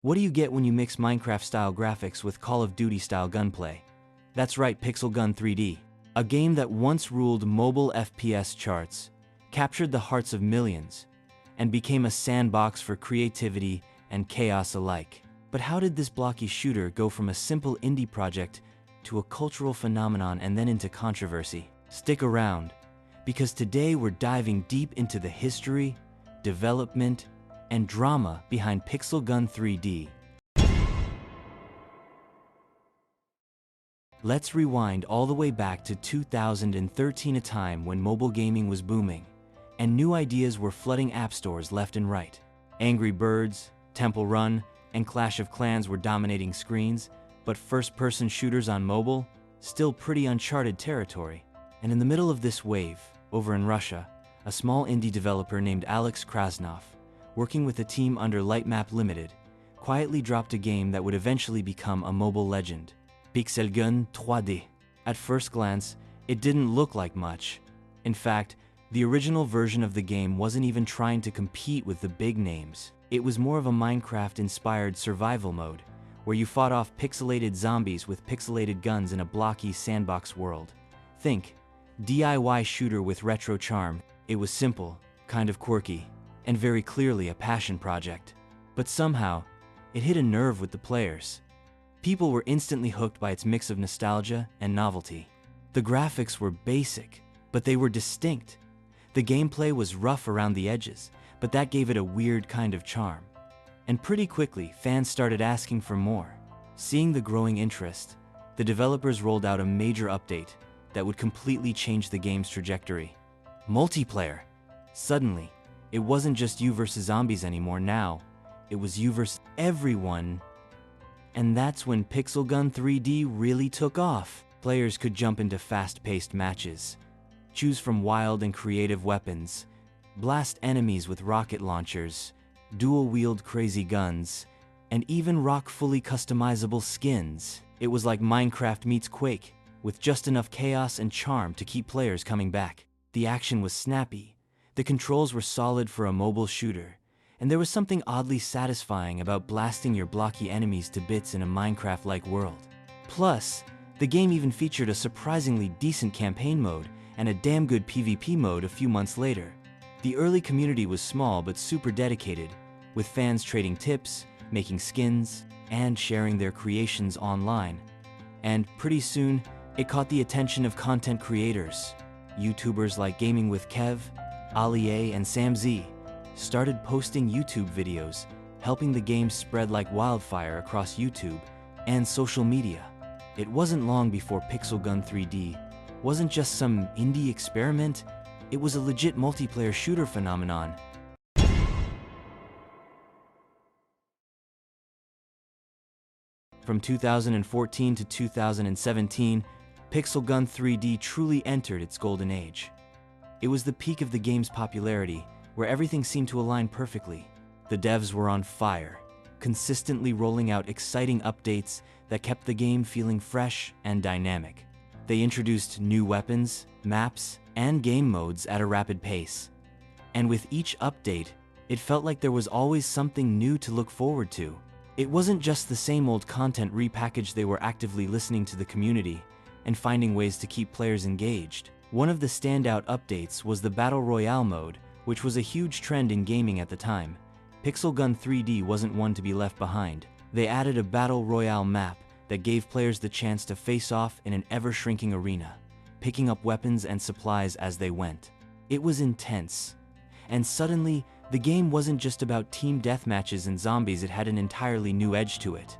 What do you get when you mix Minecraft-style graphics with Call of Duty-style gunplay? That's right, Pixel Gun 3D. A game that once ruled mobile FPS charts, captured the hearts of millions, and became a sandbox for creativity and chaos alike. But how did this blocky shooter go from a simple indie project to a cultural phenomenon and then into controversy? Stick around, because today we're diving deep into the history, development, and drama behind Pixel Gun 3D. Let's rewind all the way back to 2013, a time when mobile gaming was booming, and new ideas were flooding app stores left and right. Angry Birds, Temple Run, and Clash of Clans were dominating screens, but first-person shooters on mobile, still pretty uncharted territory. And in the middle of this wave, over in Russia, a small indie developer named Alex Krasnov, working with a team under Lightmap Limited, quietly dropped a game that would eventually become a mobile legend, Pixel Gun 3D. At first glance, it didn't look like much. In fact, the original version of the game wasn't even trying to compete with the big names. It was more of a Minecraft-inspired survival mode, where you fought off pixelated zombies with pixelated guns in a blocky sandbox world. Think, DIY shooter with retro charm. It was simple, kind of quirky, and very clearly a passion project. But somehow, it hit a nerve with the players. People were instantly hooked by its mix of nostalgia and novelty. The graphics were basic, but they were distinct. The gameplay was rough around the edges, but that gave it a weird kind of charm. And pretty quickly, fans started asking for more. Seeing the growing interest, the developers rolled out a major update that would completely change the game's trajectory. Multiplayer. Suddenly, it wasn't just you versus zombies anymore. Now, it was you versus everyone. And that's when Pixel Gun 3D really took off. Players could jump into fast-paced matches, choose from wild and creative weapons, blast enemies with rocket launchers, dual-wield crazy guns, and even rock fully customizable skins. It was like Minecraft meets Quake, with just enough chaos and charm to keep players coming back. The action was snappy, the controls were solid for a mobile shooter, and there was something oddly satisfying about blasting your blocky enemies to bits in a Minecraft-like world. Plus, the game even featured a surprisingly decent campaign mode and a damn good PvP mode a few months later. The early community was small but super dedicated, with fans trading tips, making skins, and sharing their creations online. And pretty soon, it caught the attention of content creators. YouTubers like Gaming with Kev, Ali A, and Sam Z started posting YouTube videos, helping the game spread like wildfire across YouTube and social media. It wasn't long before Pixel Gun 3D wasn't just some indie experiment, it was a legit multiplayer shooter phenomenon. From 2014 to 2017, Pixel Gun 3D truly entered its golden age. It was the peak of the game's popularity, where everything seemed to align perfectly. The devs were on fire, consistently rolling out exciting updates that kept the game feeling fresh and dynamic. They introduced new weapons, maps, and game modes at a rapid pace. And with each update, it felt like there was always something new to look forward to. It wasn't just the same old content repackaged. They were actively listening to the community and finding ways to keep players engaged. One of the standout updates was the Battle Royale mode, which was a huge trend in gaming at the time. Pixel Gun 3D wasn't one to be left behind. They added a Battle Royale map that gave players the chance to face off in an ever-shrinking arena, picking up weapons and supplies as they went. It was intense. And suddenly, the game wasn't just about team deathmatches and zombies. It had an entirely new edge to it.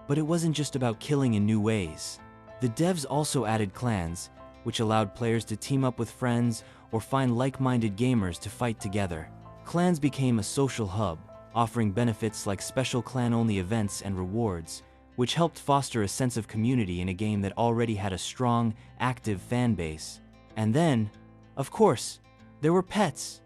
But it wasn't just about killing in new ways. The devs also added clans, which allowed players to team up with friends or find like-minded gamers to fight together. Clans became a social hub, offering benefits like special clan-only events and rewards, which helped foster a sense of community in a game that already had a strong, active fan base. And then, of course, there were pets.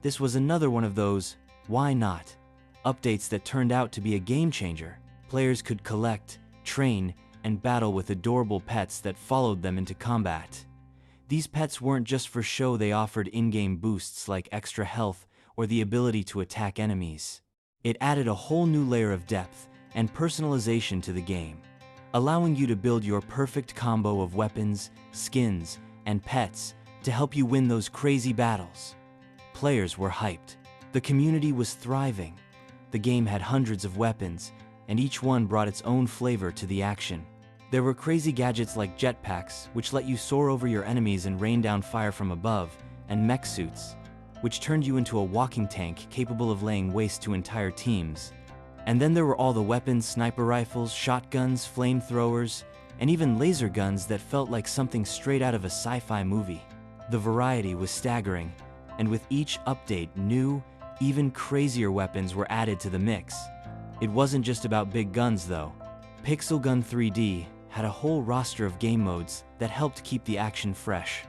This was another one of those, why not, updates that turned out to be a game changer. Players could collect, train, and battle with adorable pets that followed them into combat. These pets weren't just for show. They offered in-game boosts like extra health or the ability to attack enemies. It added a whole new layer of depth and personalization to the game, allowing you to build your perfect combo of weapons, skins, and pets to help you win those crazy battles. Players were hyped. The community was thriving. The game had hundreds of weapons, and each one brought its own flavor to the action. There were crazy gadgets like jetpacks, which let you soar over your enemies and rain down fire from above, and mech suits, which turned you into a walking tank capable of laying waste to entire teams. And then there were all the weapons, sniper rifles, shotguns, flamethrowers, and even laser guns that felt like something straight out of a sci-fi movie. The variety was staggering, and with each update, new, even crazier weapons were added to the mix. It wasn't just about big guns though. Pixel Gun 3D had a whole roster of game modes that helped keep the action fresh.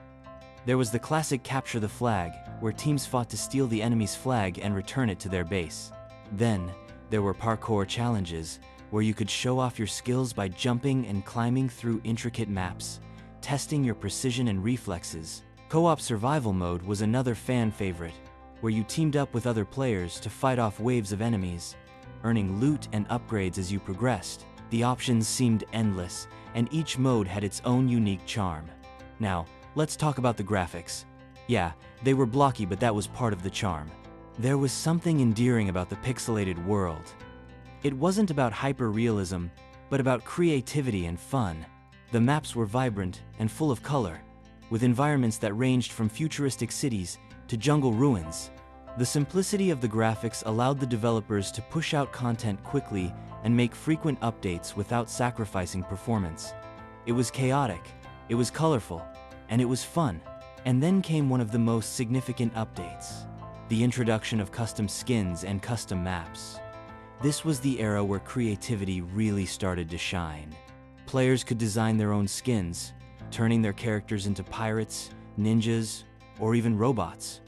There was the classic Capture the Flag, where teams fought to steal the enemy's flag and return it to their base. Then, there were parkour challenges, where you could show off your skills by jumping and climbing through intricate maps, testing your precision and reflexes. Co-op survival mode was another fan favorite, where you teamed up with other players to fight off waves of enemies, earning loot and upgrades as you progressed. The options seemed endless, and each mode had its own unique charm. Now, let's talk about the graphics. Yeah, they were blocky, but that was part of the charm. There was something endearing about the pixelated world. It wasn't about hyper-realism, but about creativity and fun. The maps were vibrant and full of color, with environments that ranged from futuristic cities to jungle ruins. The simplicity of the graphics allowed the developers to push out content quickly and make frequent updates without sacrificing performance. It was chaotic, it was colorful, and it was fun. And then came one of the most significant updates: the introduction of custom skins and custom maps. This was the era where creativity really started to shine. Players could design their own skins, turning their characters into pirates, ninjas, or even robots.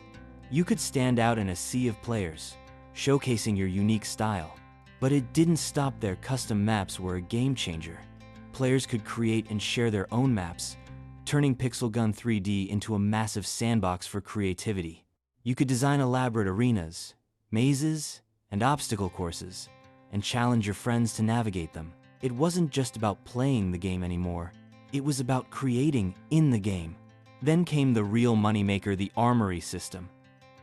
You could stand out in a sea of players, showcasing your unique style. But it didn't stop there. Custom maps were a game changer. Players could create and share their own maps, turning Pixel Gun 3D into a massive sandbox for creativity. You could design elaborate arenas, mazes, and obstacle courses, and challenge your friends to navigate them. It wasn't just about playing the game anymore. It was about creating in the game. Then came the real moneymaker, the Armory system.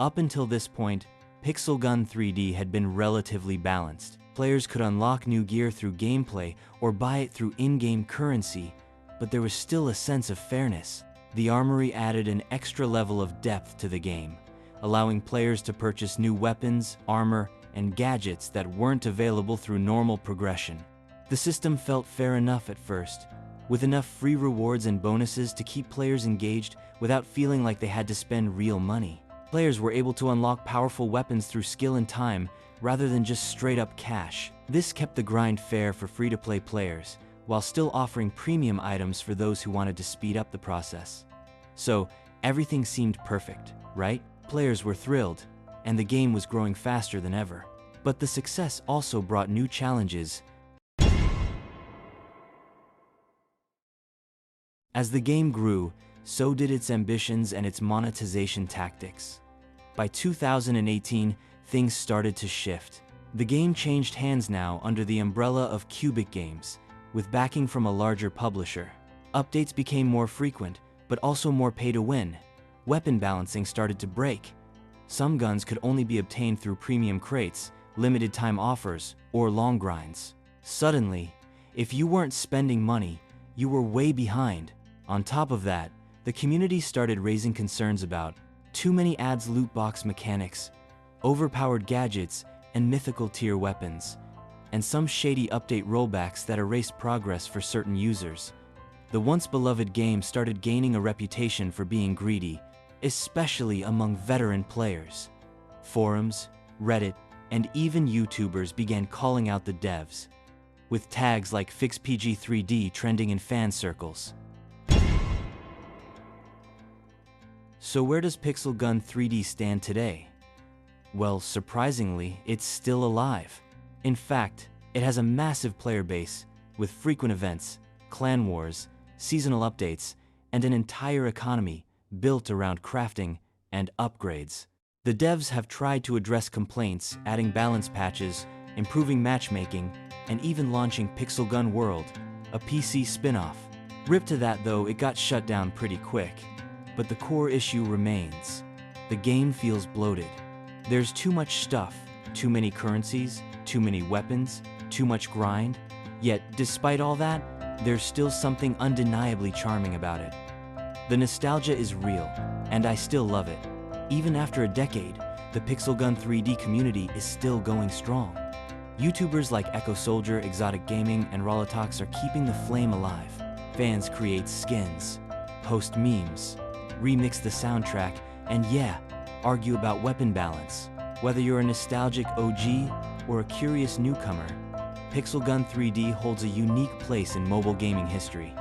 Up until this point, Pixel Gun 3D had been relatively balanced. Players could unlock new gear through gameplay or buy it through in-game currency, but there was still a sense of fairness. The Armory added an extra level of depth to the game, allowing players to purchase new weapons, armor, and gadgets that weren't available through normal progression. The system felt fair enough at first, with enough free rewards and bonuses to keep players engaged without feeling like they had to spend real money. Players were able to unlock powerful weapons through skill and time rather than just straight-up cash. This kept the grind fair for free-to-play players, while still offering premium items for those who wanted to speed up the process. So, everything seemed perfect, right? Players were thrilled, and the game was growing faster than ever. But the success also brought new challenges. As the game grew, so did its ambitions and its monetization tactics. By 2018, things started to shift. The game changed hands now under the umbrella of Cubic Games, with backing from a larger publisher. Updates became more frequent, but also more pay-to-win. Weapon balancing started to break. Some guns could only be obtained through premium crates, limited time offers, or long grinds. Suddenly, if you weren't spending money, you were way behind. On top of that, the community started raising concerns about too many ads, loot box mechanics, overpowered gadgets, and mythical tier weapons, and some shady update rollbacks that erased progress for certain users. The once beloved game started gaining a reputation for being greedy, especially among veteran players. Forums, Reddit, and even YouTubers began calling out the devs, with tags like FixPG3D trending in fan circles. So where does Pixel Gun 3D stand today? Well, surprisingly, it's still alive. In fact, it has a massive player base, with frequent events, clan wars, seasonal updates, and an entire economy built around crafting and upgrades. The devs have tried to address complaints, adding balance patches, improving matchmaking, and even launching Pixel Gun World, a PC spin-off. Rip to that though, it got shut down pretty quick. But the core issue remains. The game feels bloated. There's too much stuff, too many currencies, too many weapons, too much grind. Yet, despite all that, there's still something undeniably charming about it. The nostalgia is real, and I still love it. Even after a decade, the Pixel Gun 3D community is still going strong. YouTubers like Echo Soldier, Exotic Gaming, and Rolatox are keeping the flame alive. Fans create skins, post memes, remix the soundtrack, and yeah, argue about weapon balance. Whether you're a nostalgic OG or a curious newcomer, Pixel Gun 3D holds a unique place in mobile gaming history.